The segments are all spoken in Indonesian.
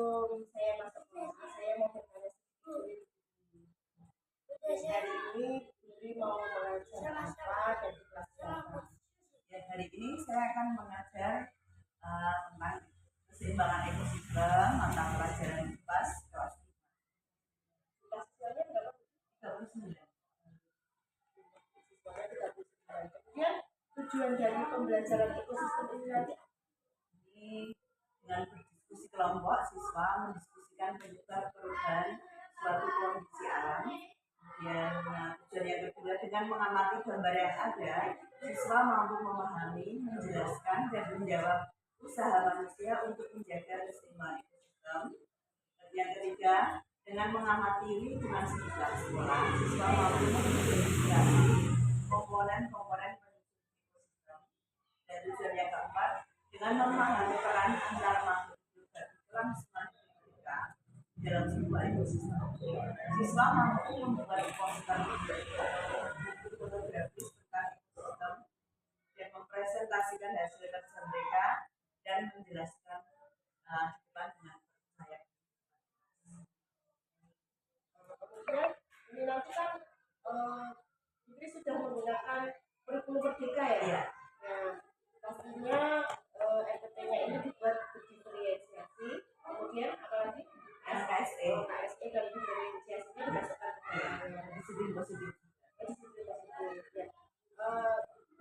sebelum saya masuk kelas, saya mau bertanya sedikit. Hari ini Budi mau mengajar apa dan di kelas berapa? Ya, hari ini saya akan mengajar tentang keseimbangan ekosistem mata pelajaran IPAS kelas 5. Siswanya berapa? 39. Siswanya 39. Kemudian tujuan dari pembelajaran ekosistem ini nanti dengan berdiskusi kelompok, siswa mendiskusikan penyebab perubahan suatu kondisi alam. Kemudian tujuan yang kedua, dengan mengamati gambar yang ada, siswa mampu memahami, menjelaskan, dan menjawab usaha manusia untuk menjaga keseimbangan ekosistem. Yang ketiga, dengan mengamati lingkungan sekitar sekolah, siswa mampu mengidentifikasi komponen-komponen ekosistem. Dan tujuan yang keempat, dengan memahami peran antar makhluk hidup dan kelangsungan mereka dalam sebuah ekosistem, siswa mampu membuat poster fotografis tentang ekosistem dan mempresentasikan hasil kerja mereka dan menjelaskan di depan dengan percaya. kemudian ini nanti kan Putri sudah menggunakan kurikulum merdeka ya? Iya. Nah, pastinya RPT-nya ini dibuat diferensiasi, kemudian apalagi KSE. KSE dan diferensiasinya diberdasarkan Disiplin positif. disiplin positif. Ya.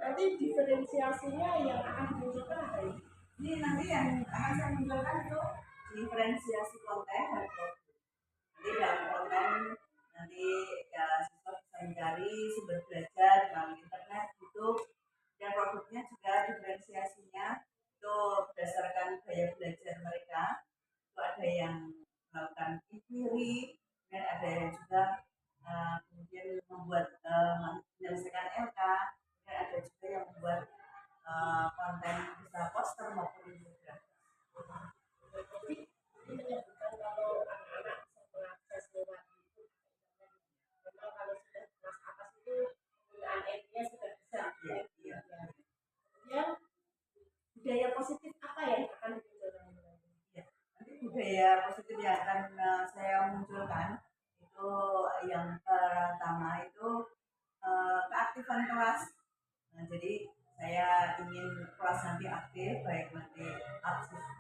Nanti diferensiasinya yang akan dimunculkan apa ini? Ini nanti yang akan saya munculkan itu diferensiasi konten dan produk. Nanti dalam konten nanti ya siswa bisa mencari sumber belajar melalui internet, YouTube, dan produknya juga diferensiasinya itu berdasarkan gaya belajar mereka. Itu ada yang melakukan inquiry dan ada yang juga kemudian membuat menyelesaikan LK, dan ada juga yang membuat konten bisa poster maupun infografis. Jadi ini menyebutkan kalau anak-anak bisa mengakses lewat YouTube, memang kalau sudah kelas atas itu penggunaan app-nya sudah bisa. Iya. Kemudian budaya positif apa yang akan dimunculkan? Ya, nanti budaya positif yang akan saya munculkan itu yang pertama itu keaktifan kelas. Nah, jadi saya ingin kelas nanti aktif, baik nanti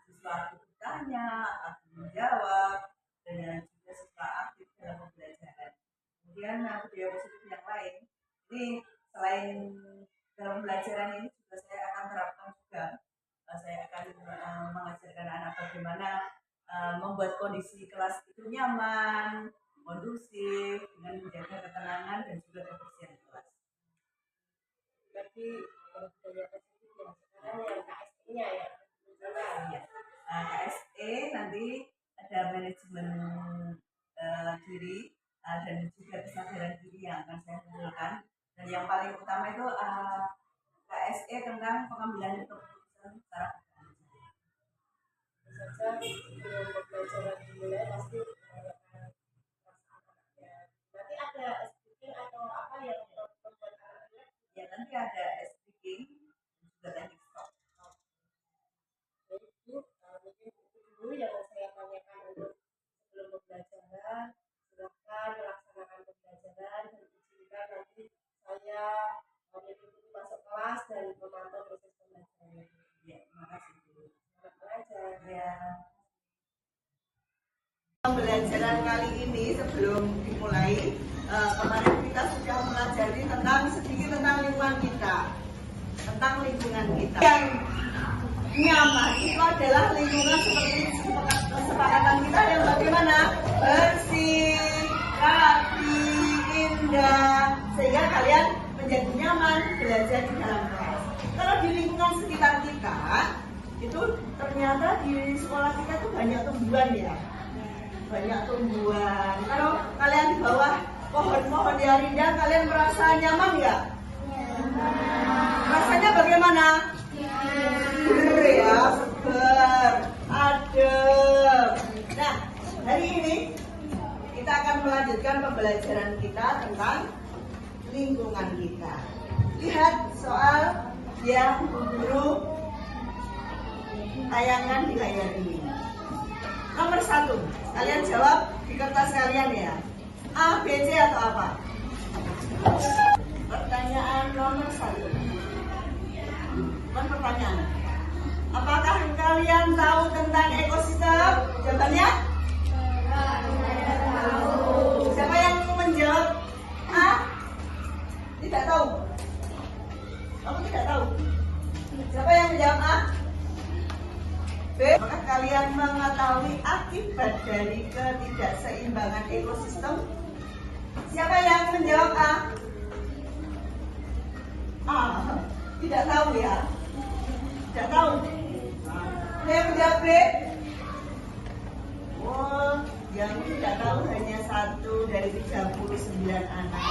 siswa aktif bertanya, aktif menjawab, dan juga siswa aktif dalam pembelajaran. Kemudian budaya positif yang lain, ini selain dalam pembelajaran ini juga saya akan terapkan juga. Saya akan mengajarkan anak bagaimana membuat kondisi kelas itu nyaman, kondusif, dengan menjaga ketenangan dan juga kebersihan kelas. Berarti budaya positif yang sekarang yang KSE-nya ya? Ya. KSE nanti ada manajemen diri dan juga kesadaran diri yang akan saya munculkan. Dan yang paling utama itu KSE tentang pengambilan keputusan secara saja sebelum pembelajaran dimulai pasti menggunakan perasaan anaknya. Nanti ada speaking atau apa yang membuat anaknya? Ya, nanti ada speaking juga teknik stop. Jadi Bu, mungkin itu dulu yang saya tanyakan untuk sebelum pembelajaran. Silahkan melaksanakan pembelajaran dan izinkan nanti saya mengikuti masuk kelas dan memantau proses pembelajaran. Ya, terima kasih Bu. Selamat belajar. Ya. Pembelajaran kali ini sebelum dimulai, kemarin kita sudah mempelajari sedikit tentang lingkungan kita, tentang lingkungan kita. Yang nyaman itu adalah lingkungan seperti kesepakatan kita yang bagaimana? Bersih, rapi, indah, sehingga kalian menjadi nyaman belajar di dalam kelas. Kalau di lingkungan sekitar kita, itu ternyata di sekolah kita itu banyak tumbuhan ya. Banyak tumbuhan. Kalau kalian di bawah pohon-pohon yang indah, kalian merasa nyaman nggak? Rasanya bagaimana? Seger ya, seger, adem. Nah, hari ini kita akan melanjutkan pembelajaran kita tentang lingkungan kita. Lihat soal yang guru tayangan di layar ini. Nomor 1, kalian jawab di kertas kalian ya. A, B, C atau apa? Pertanyaan nomor 1. Bukan pertanyaan. Apakah kalian tahu tentang ekosistem? Jawabannya? Siapa yang menjawab A? Tidak tahu. Kamu tidak tahu. Siapa yang menjawab A? B. Apakah kalian mengetahui akibat dari ketidakseimbangan ekosistem? Siapa yang menjawab A? A. Tidak tahu ya. Tidak tahu. Ada yang menjawab B? Oh, yang tidak tahu hanya 1 dari 39 anak.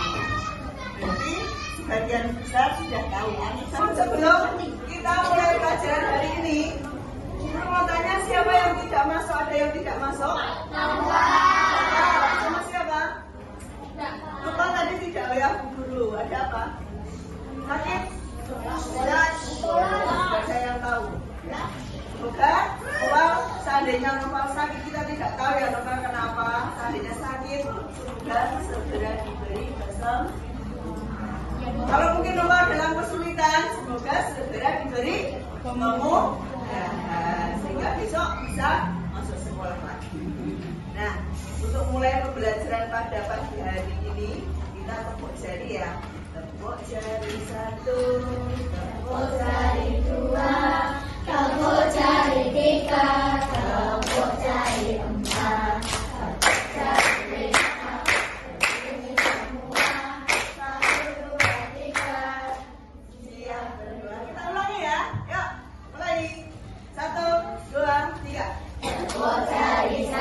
Berarti sebagian besar sudah tahu. Sebelum kita mulai pelajaran hari ini, kita mau tanya siapa yang tidak masuk, ada yang tidak masuk? Sama siapa? Lupa tadi tidak ya, Bu Guru. Ada apa? Sakit? Tidak, saya yang tahu. Ya. Semoga kalau seandainya Noval sakit, kita tidak tahu ya Noval kenapa. Seandainya sakit, semoga segera diberi kesembuhan. Kalau mungkin Noval dalam kesulitan, semoga segera diberi kemudahan sehingga besok bisa masuk sekolah lagi. Nah, untuk mulai pembelajaran pada pagi hari ini, kita tepuk jari ya. Tepuk jari 1, tepuk jari 2, tepuk jari 3, tepuk jari 4, tepuk jari 5, semua 1, 2, 3. Siap berdua. Kita ulangi ya. Yuk, mulai. 1, 2, 3. Tepuk jari 1,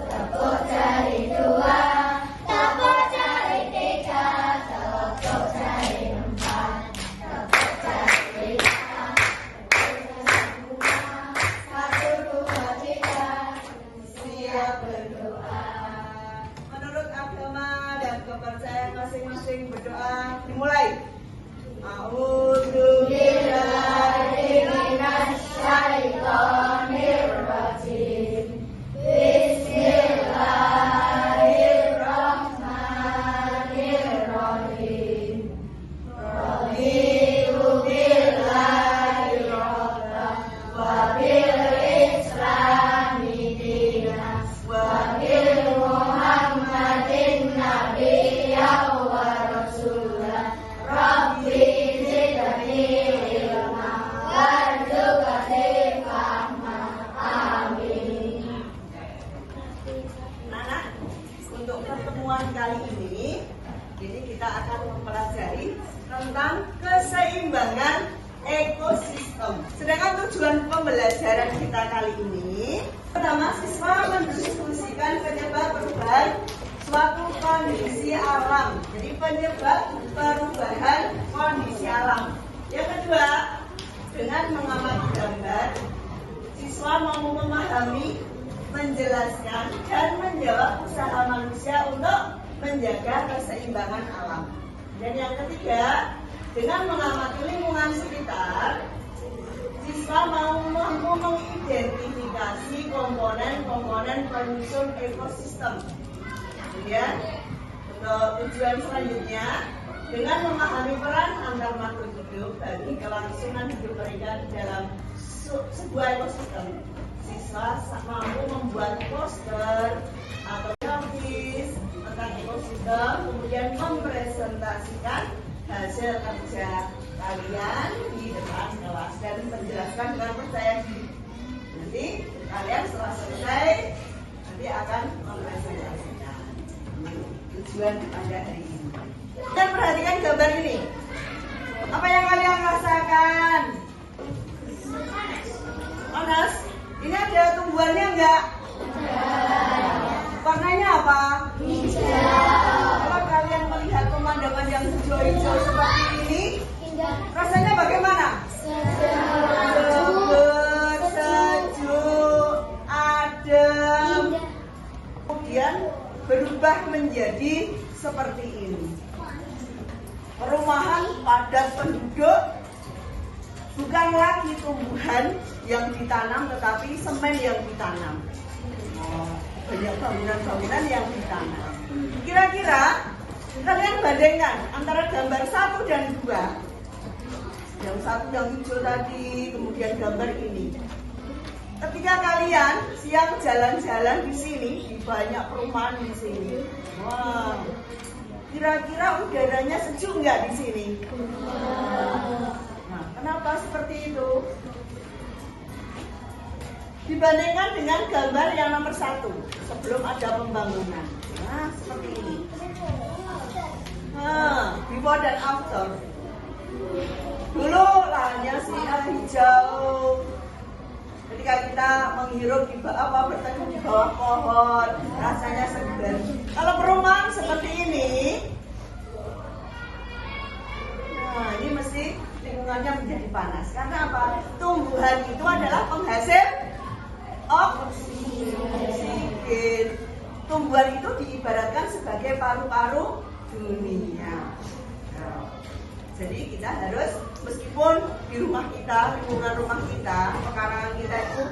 tepuk jari 2, tepuk jari 3, tepuk jari 4, tepuk jari 5, semua 1, 2, 3. Siap berdoa. Menurut agama dan kepercayaan masing-masing berdoa dimulai. A'udzubillahi minasyaitonirrajim. Bismillahirrahmanirrahim. Raditu billahi rabban wa bil islami dinan wa bil muhammadin nabiyyan wa rasulan. Rabbi zidni ilma warzuqni fahma. Amin. Anak, untuk pertemuan kali ini kita akan mempelajari tentang keseimbangan ekosistem. Sedangkan tujuan pembelajaran kita kali ini, pertama, siswa mendiskusikan penyebab perubahan suatu kondisi alam. Jadi penyebab perubahan kondisi alam. Yang kedua, dengan mengamati gambar, siswa mau memahami, menjelaskan, dan menjawab usaha manusia untuk menjaga keseimbangan alam. Dan yang ketiga, dengan mengamati lingkungan sekitar, siswa mau mampu mengidentifikasi komponen-komponen penyusun ekosistem. Kemudian, untuk tujuan selanjutnya, dengan memahami peran antar makhluk hidup bagi kelangsungan hidup mereka di dalam sebuah ekosistem, siswa mampu membuat poster atau grafis tentang ekosistem, kemudian mempresentasikan hasil kerja kalian di depan kelas dan menjelaskan dengan percaya diri. Nanti kalian setelah selesai nanti akan mempresentasikan tujuan pada hari ini. Dan perhatikan gambar ini. Apa yang kalian rasakan? Panas? Ini ada tumbuhannya enggak? Warnanya apa? Hijau. Kalau kalian melihat pemandangan yang hijau-hijau seperti ini, rasanya bagaimana? Seger, sejuk, adem. Kemudian berubah menjadi seperti ini. Perumahan padat penduduk bukan lagi tumbuhan yang ditanam, tetapi semen yang ditanam. Banyak bangunan-bangunan yang ditanam. Kira-kira kalian bandingkan antara gambar 1 dan 2. Yang 1 yang hijau tadi, kemudian gambar ini. Ketika kalian siang jalan-jalan di sini, di banyak perumahan di sini, wah, kira-kira udaranya sejuk nggak di sini? Nah, kenapa seperti itu? Dibandingkan dengan gambar yang nomor 1 sebelum ada pembangunan. Nah, seperti ini. Nah, before dan after. Dulu lahannya hijau. Ketika kita menghirup di bawah, berteduh di bawah pohon, rasanya segar. Kalau perumahan seperti ini, nah ini mesti lingkungannya menjadi panas. Karena apa? Tumbuhan itu adalah penghasil oksigen. Tumbuhan itu diibaratkan sebagai paru-paru dunia. Jadi kita harus, meskipun di rumah kita, lingkungan rumah kita, pekarangan kita itu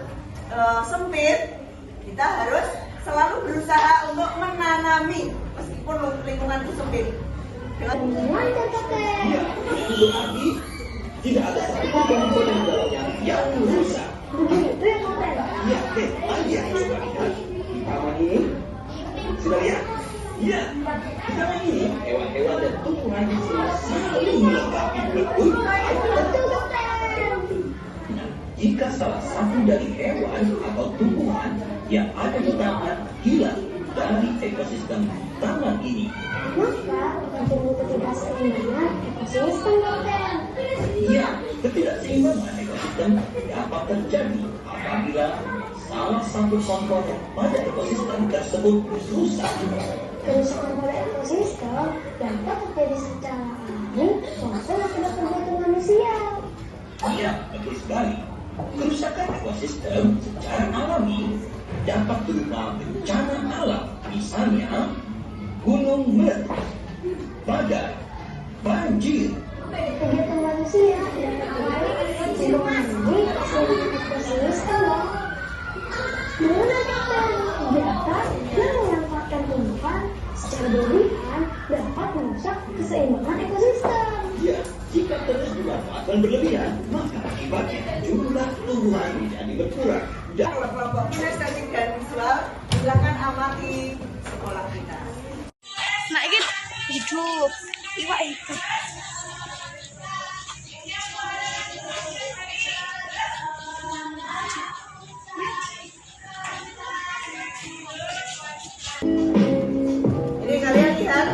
sempit, kita harus selalu berusaha untuk menanami meskipun lingkungan itu sempit. Dengan Ya, untuk Abi, tidak ada satupun komponen dalamnya yang rusak. Begitu ya, Kapten? Ya, Anda coba lihat di taman ini. Sudah lihat? Ya, di taman ini hewan-hewan dan tumbuhan di sini saling melengkapi betul. Betul, Kapten. Nah, jika salah satu dari hewan atau tumbuhan yang ada di taman hilang dari ekosistem taman ini, Maka terjadi ketidakseimbangan ekosistem, Kapten. ya, ketidakseimbangan ekosistem dapat terjadi apabila salah satu komponen pada ekosistem tersebut rusak. Kerusakan pada ekosistem dapat terjadi secara alami maupun akibat perbuatan manusia. Ya, betul sekali. Kerusakan ekosistem secara alami dapat berupa bencana alam, misalnya gunung meletus, badai, banjir. Kegiatan manusia dapat mempengaruhi keseimbangan ekosistem. Mengenai Kapten, kegiatan yang memanfaatkan tumbuhan secara berlebihan dapat merusak keseimbangan ekosistem. Ya, jika terus dimanfaatkan berlebihan, maka akibatnya jumlah tumbuhan menjadi berkurang. Dan kelompok kinestetik dan visual, silakan amati sekolah kita. Nah, ini hidup, iwak hidup. Ini kalian lihat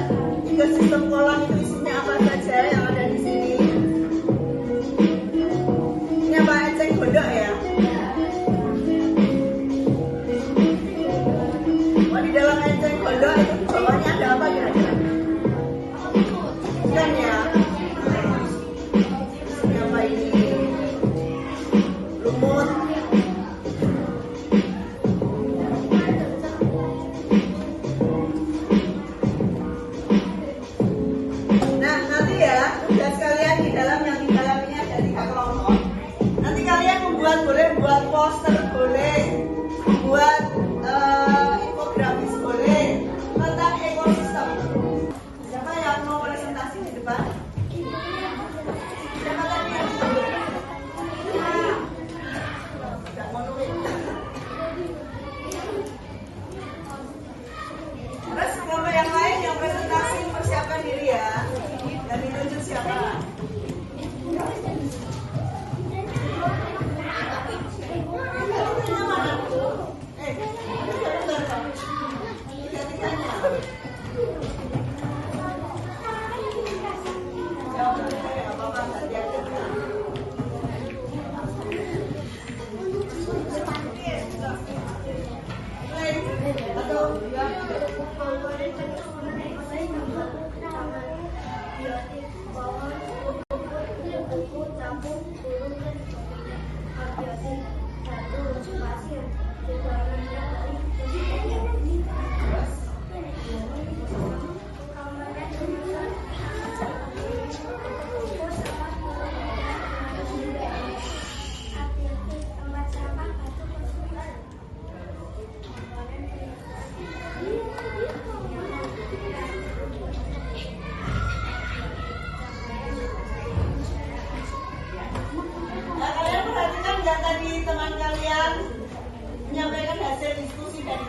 ekosistem kolam itu isinya apa saja yang ada di sini. Ini apa, eceng gondok ya? Oh, di dalam eceng gondok itu di bawahnya ada apa kira-kira? Ikan ya? Ini apa ini? Lumut.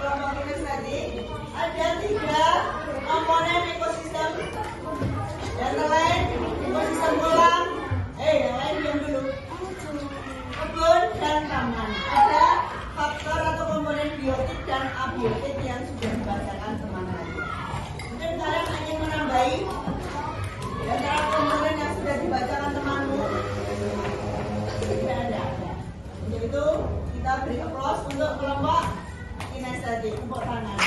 kelompok kinestesi ada 3 komponen ekosistem. Yang lain ekosistem kolam. Yang lain diam dulu. Kebun dan taman. Ada faktor atau komponen biotik dan abiotik yang sudah dibacakan teman tadi. Mungkin kalian ingin menambahi di antara komponen yang sudah dibacakan temanmu. Tidak ada. Untuk itu kita beri aplaus untuk kelompok kinestesi. Tepuk tangan.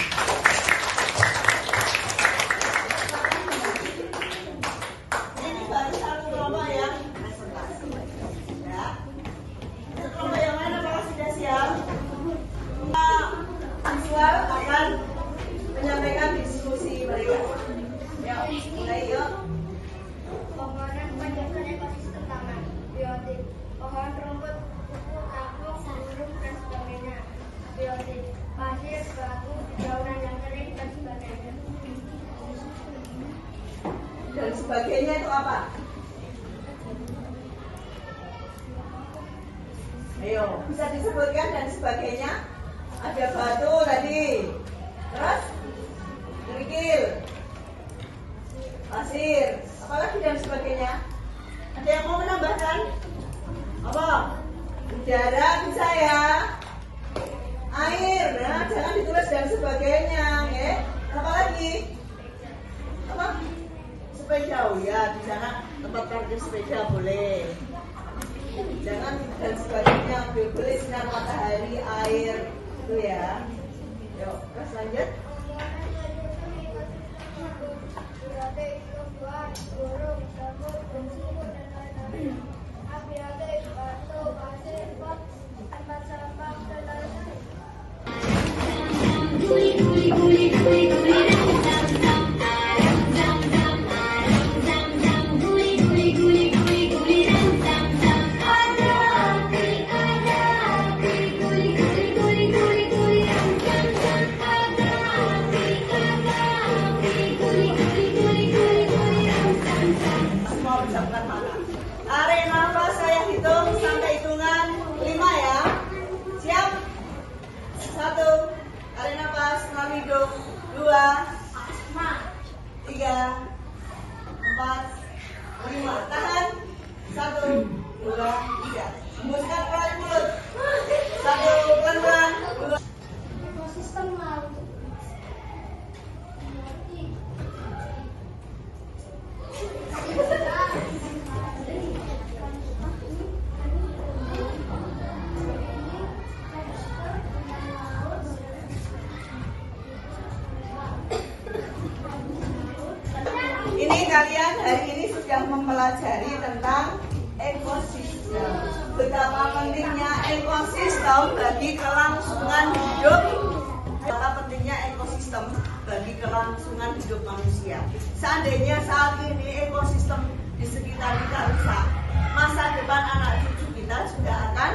Ini baru satu kelompok yang presentasi. Ya. Untuk kelompok yang lain apakah sudah siap? Visual akan menyampaikan diskusi mereka. Yuk, mulai yuk. Komponen penjagaan ekosistem taman, biotik, pohon, rumput, kuku, kapuk, burung, dan sebagainya. Biotik, pasir, batu, dedaunan yang kering, dan sebagainya. Dan sebagainya itu apa? Ayo, bisa disebutkan dan sebagainya? Ada batu tadi, terus kerikil, pasir, apalagi dan sebagainya. Ada yang mau menambahkan? Apa? Udara bisa ya? Air, nah jangan ditulis dan sebagainya, ya. Apa lagi? Apa? Sepeda, oh ya, di sana tempat parkir sepeda boleh. Jangan dan sebagainya, boleh sinar matahari, air, itu ya. Yuk, terus lanjut. Biotik, tumbuhan, burung, jamur, semut, dan lain-lain. Abiotik, batu, pasir, pot, tempat sampah, dan lain-lain. Semua bisa bukan mana. Tarik nafas, saya hitung sampai hitungan 5 ya. Siap? 1. Tarik nafas, melalui hidung. 2, 3, 4, 5. Tahan. 1, 2, 3. Hembuskan melalui mulut. 1, pelan-pelan. 2. Ekosistem laut. Ini kalian hari ini sudah mempelajari tentang ekosistem. Betapa pentingnya ekosistem bagi kelangsungan hidup. Betapa pentingnya ekosistem bagi kelangsungan hidup manusia. Seandainya saat ini ekosistem di sekitar kita rusak, masa depan anak cucu kita sudah akan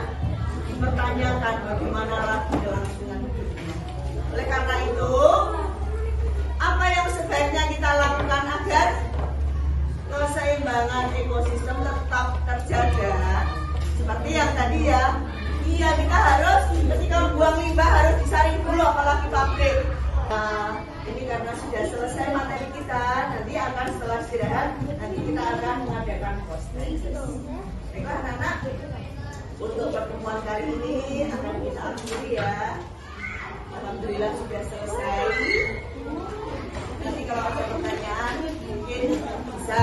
dipertanyakan bagaimana lagi kelangsungan hidupnya. Oleh karena itu, apa yang sebaiknya kita lakukan agar keseimbangan ekosistem tetap terjaga? Seperti yang tadi ya, iya kita harus ketika buang limbah harus disaring dulu, apalagi pabrik. Nah, ini karena sudah selesai materi kita, nanti akan setelah istirahat, nanti kita akan mengadakan posting. Baiklah anak-anak, untuk pertemuan kali ini akan kita akhiri ya. Alhamdulillah sudah selesai. Nanti kalau ada pertanyaan mungkin bisa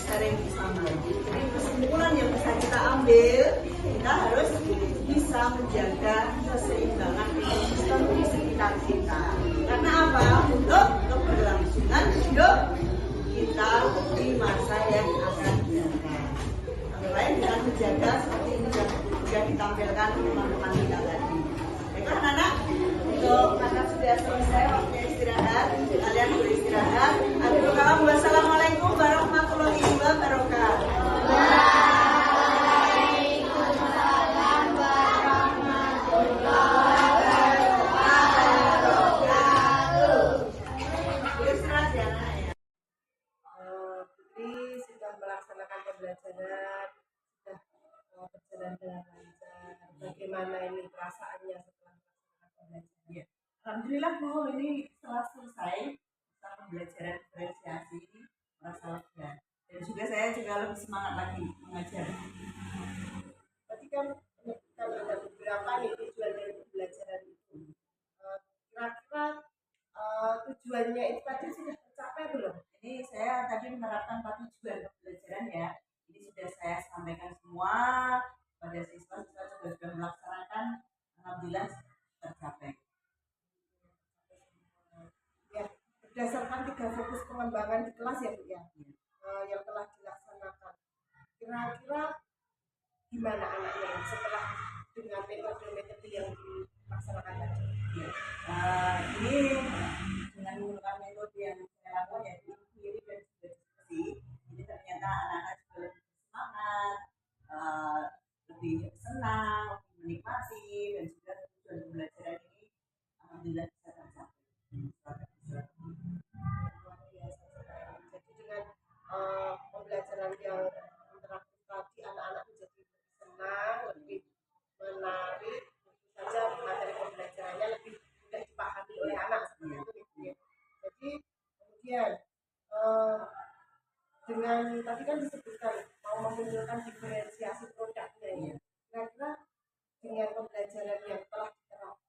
sharing bersama. Jadi kesimpulan yang bisa kita ambil, kita harus bisa menjaga keseimbangan ekosistem di sekitar kita. Karena apa? Untuk keberlangsungan hidup kita di masa yang akan datang. Yang lain dengan menjaga seperti ini yang sudah ditampilkan teman-teman kita tadi. Baiklah anak-anak, untuk karena sudah selesai waktunya istirahat, kalian beristirahat. Akhirul kalam, wassalamualaikum warahmatullahi wabarakatuh. Waalaikumsalam warahmatullahi Alhamdulillah Bu, ini setelah selesai kita pembelajaran diferensiasi ini merasa lega. Dan juga saya juga lebih semangat lagi mengajar. Berarti kan ada beberapa nih tujuan dari pembelajaran itu. Kira-kira tujuannya itu tadi sudah tercapai belum? Ini saya tadi menerapkan 4 tujuan pembelajaran ya. Ini sudah saya sampaikan semua pada siswa-siswa juga sudah melaksanakan. Alhamdulillah tercapai. Ya, berdasarkan 3 fokus pengembangan di kelas ya Bu ya, yang telah dilaksanakan. Kira-kira gimana anaknya setelah dengan metode-metode yang dilaksanakan tadi? Ya. Ini dengan menggunakan metode yang saya lakukan yaitu inquiry dan juga diskusi, ini ternyata anak-anak juga lebih semangat, lebih senang, lebih menikmati, dan juga tujuan pembelajaran ini alhamdulillah bisa tercapai. Luar biasa sekali. Jadi dengan pembelajaran yang interaktif tadi anak-anak menjadi lebih senang, lebih menarik, tentu saja materi pembelajarannya lebih mudah dipahami oleh anak seperti itu ya. Jadi kemudian dengan tadi kan disebutkan mau memunculkan diferensiasi produknya ya. Kira-kira dengan pembelajaran yang telah diterapkan,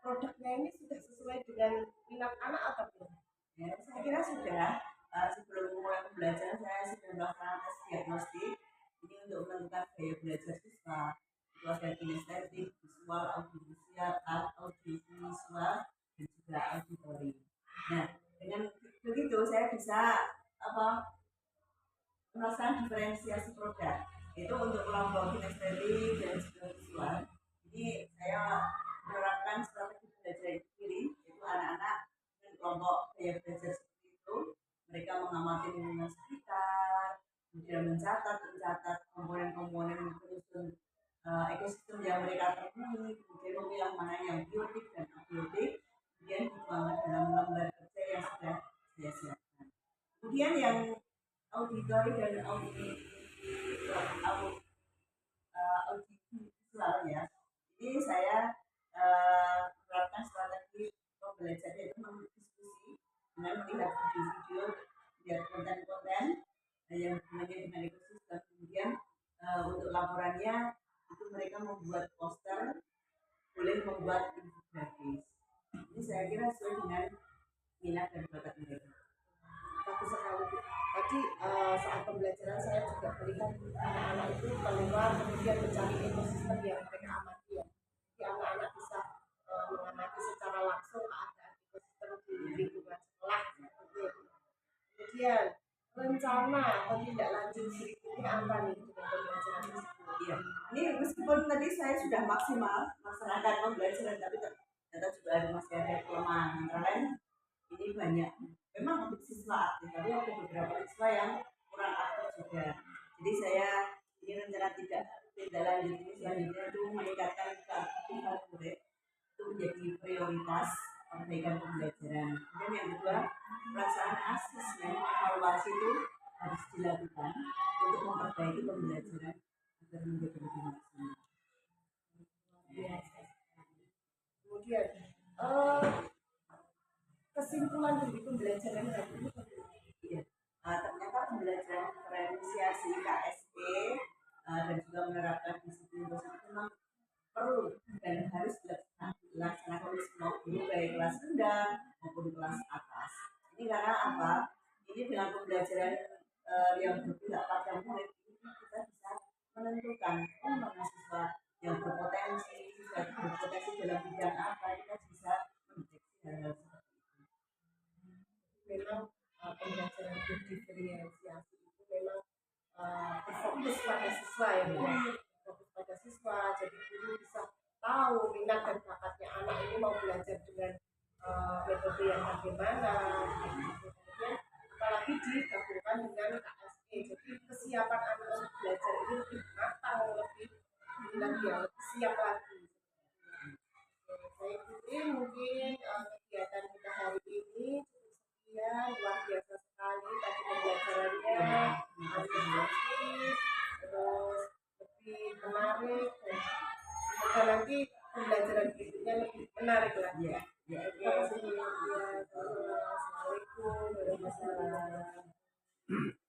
produknya ini sudah sesuai dengan minat anak atau belum? Ya, saya kira sudah. Sebelum mulai pembelajaran saya sudah melakukan tes diagnostik. Ini untuk menentukan gaya belajar siswa. Itu ada kinestetik, visual, audiovisual, dan juga auditori. Nah, dengan begitu saya bisa melakukan diferensiasi produk. Itu untuk kelompok kinestetik dan juga visual. Jadi saya menerapkan strategi belajar sendiri, yaitu anak-anak dengan kelompok gaya belajar seperti itu. Mereka mengamati lingkungan sekitar, kemudian mencatat komponen-komponen penyusun ekosistem yang mereka temui, kemudian memilah mana yang biotik dan abiotik, kemudian dituangkan dalam lembar kerja yang sudah saya siapkan. Kemudian yang auditori dan audiovisual ya, ini saya menerapkan strategi pembelajaran itu mendiskusi dengan melihat video-video, melihat konten-konten yang berhubungan dengan ekosistem. Kemudian untuk laporannya itu mereka membuat poster, boleh membuat infografis. Ini saya kira sesuai dengan minat dan bakat mereka. Bagus sekali Bu. Tadi saat pembelajaran saya juga melihat anak-anak itu keluar kemudian mencari ekosistem yang mereka amati ya. Jadi anak-anak bisa mengamati secara langsung keadaan ekosistem di lingkungan sekolah. Kemudian rencana atau tindak lanjut berikutnya apa nih dengan pembelajaran tersebut? Iya, ini meskipun tadi saya sudah maksimal melaksanakan pembelajaran, tapi ternyata juga masih ada kelemahan. Antara lain ini banyak. Memang untuk siswa aktif, tapi ada beberapa siswa yang kurang aktif juga. Jadi saya ini rencana tidak lanjut ini selanjutnya itu meningkatkan keaktifan murid itu menjadi prioritas perbaikan pembelajaran. Kemudian yang kedua, pelaksanaan asesmen evaluasi itu harus dilakukan untuk memperbaiki pembelajaran agar menjadi lebih maksimal. Kemudian kesimpulan dari pembelajaran tadi ini Iya. Ternyata pembelajaran diferensiasi KSP dan juga menerapkan disiplin positif memang perlu dan harus dilaksanakan oleh semua guru baik kelas rendah maupun kelas atas. Ini karena apa? Ini dengan pembelajaran yang berpihak pada murid ini kita bisa menentukan mana siswa yang berpotensi dalam bidang apa, kita bisa mendeteksi hal-hal seperti itu. memang pembelajaran berdiferensiasi itu memang berfokus pada siswa ya Bu. Fokus pada siswa, jadi guru bisa tahu minat dan bakatnya anak ini mau belajar dengan metode yang bagaimana. Kemudian apalagi digabungkan dengan KSP, jadi kesiapan anak untuk belajar ini lebih matang, lebih lagi ya, lebih siap lagi. Saya ikuti mungkin kegiatan kita hari ini cukup sekian, luar biasa sekali tadi pembelajarannya, interaktif, terus lebih menarik dan semoga nanti pembelajaran berikutnya lebih menarik lagi. Ya, ya. Terima kasih. Ya, assalamualaikum warahmatullahi wabarakatuh.